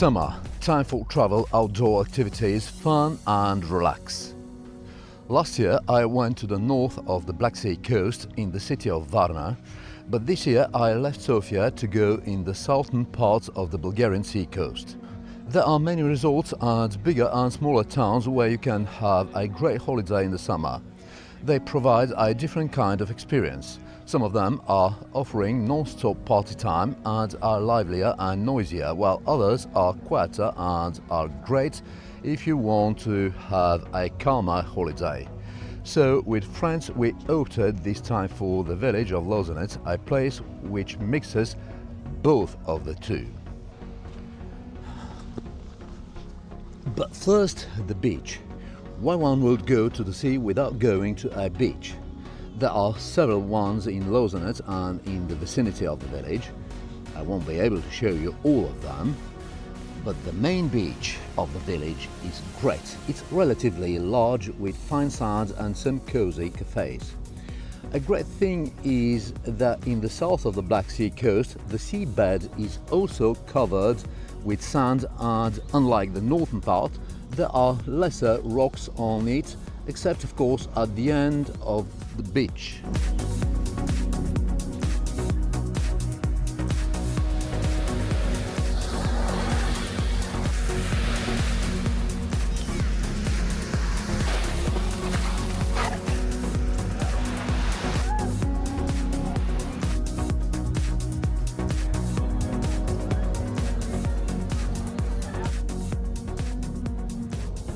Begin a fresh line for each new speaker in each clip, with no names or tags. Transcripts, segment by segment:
Summer, time for travel, outdoor activities, fun and relax. Last year I went to the north of the Black Sea coast in the city of Varna, but this year I left Sofia to go in the southern parts of the Bulgarian Sea Coast. There are many resorts and bigger and smaller towns where you can have a great holiday in the summer. They provide a different kind of experience. Some of them are offering non-stop party time and are livelier and noisier, while others are quieter and are great if you want to have a calmer holiday. So with friends we opted this time for the village of Lozenets, a place which mixes both of the two. But first, the beach. Why one would go to the sea without going to a beach? There are several ones in Lozenets and in the vicinity of the village. I won't be able to show you all of them, but the main beach of the village is great. It's relatively large with fine sand and some cozy cafes. A great thing is that in the south of the Black Sea coast, the seabed is also covered with sand, and unlike the northern part, there are lesser rocks on it, except of course at the end of the beach.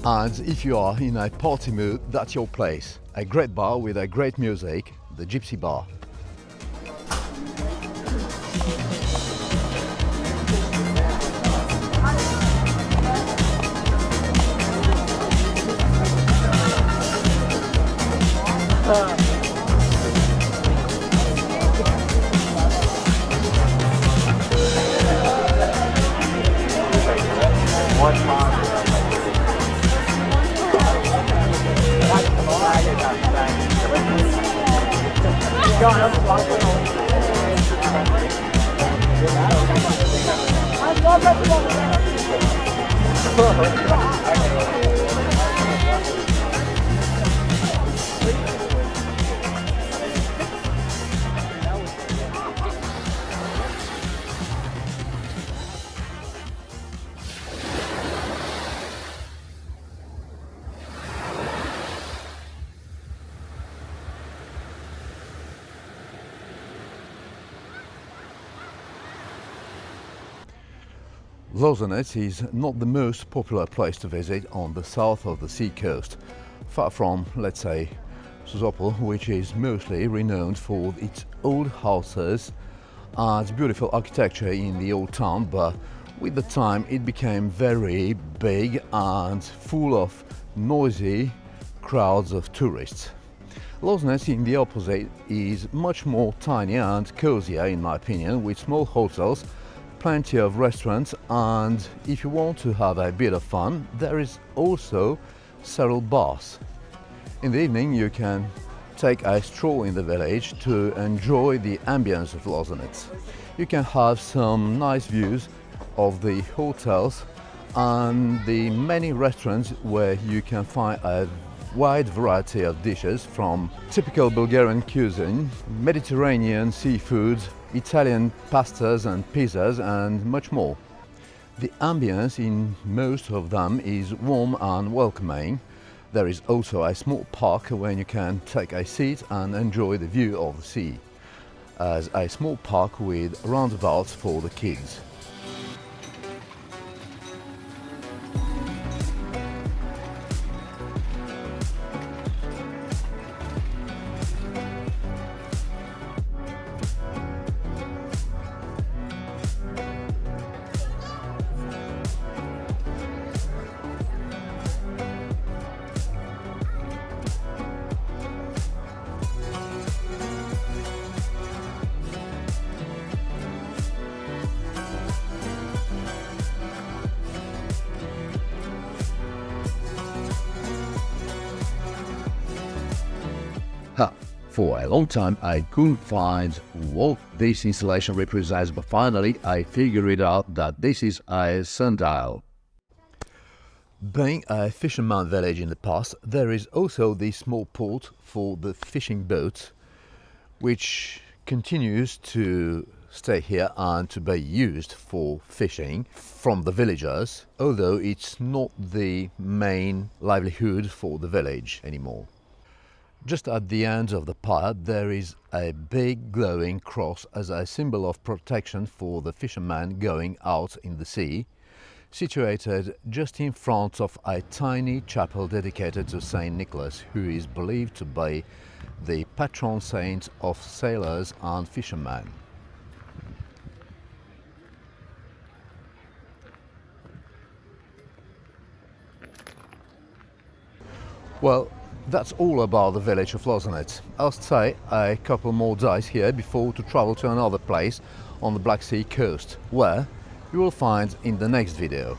And if you are in a party mood, that's your place. A great bar with a great music, the Gypsy Bar. Lozenets is not the most popular place to visit on the south of the sea coast, far from, let's say, Sozopol, which is mostly renowned for its old houses and beautiful architecture in the old town, but with the time it became very big and full of noisy crowds of tourists. Lozenets, in the opposite, is much more tiny and cozier in my opinion, with small hotels, plenty of restaurants, and if you want to have a bit of fun, there is also several bars. In the evening you can take a stroll in the village to enjoy the ambience of Lozenets. You can have some nice views of the hotels and the many restaurants where you can find a wide variety of dishes from typical Bulgarian cuisine, Mediterranean seafood, Italian pastas and pizzas and much more. The ambience in most of them is warm and welcoming. There is also a small park where you can take a seat and enjoy the view of the sea, as a small park with roundabouts for the kids. For a long time I couldn't find what this installation represents, but finally I figured it out that this is a sundial. Being a fisherman village in the past, there is also this small port for the fishing boats, which continues to stay here and to be used for fishing from the villagers, although it's not the main livelihood for the village anymore. Just at the end of the pier there is a big glowing cross as a symbol of protection for the fishermen going out in the sea, situated just in front of a tiny chapel dedicated to Saint Nicholas, who is believed to be the patron saint of sailors and fishermen. Well, that's all about the village of Lozenets. I'll stay a couple more days here before to travel to another place on the Black Sea coast, where you will find in the next video.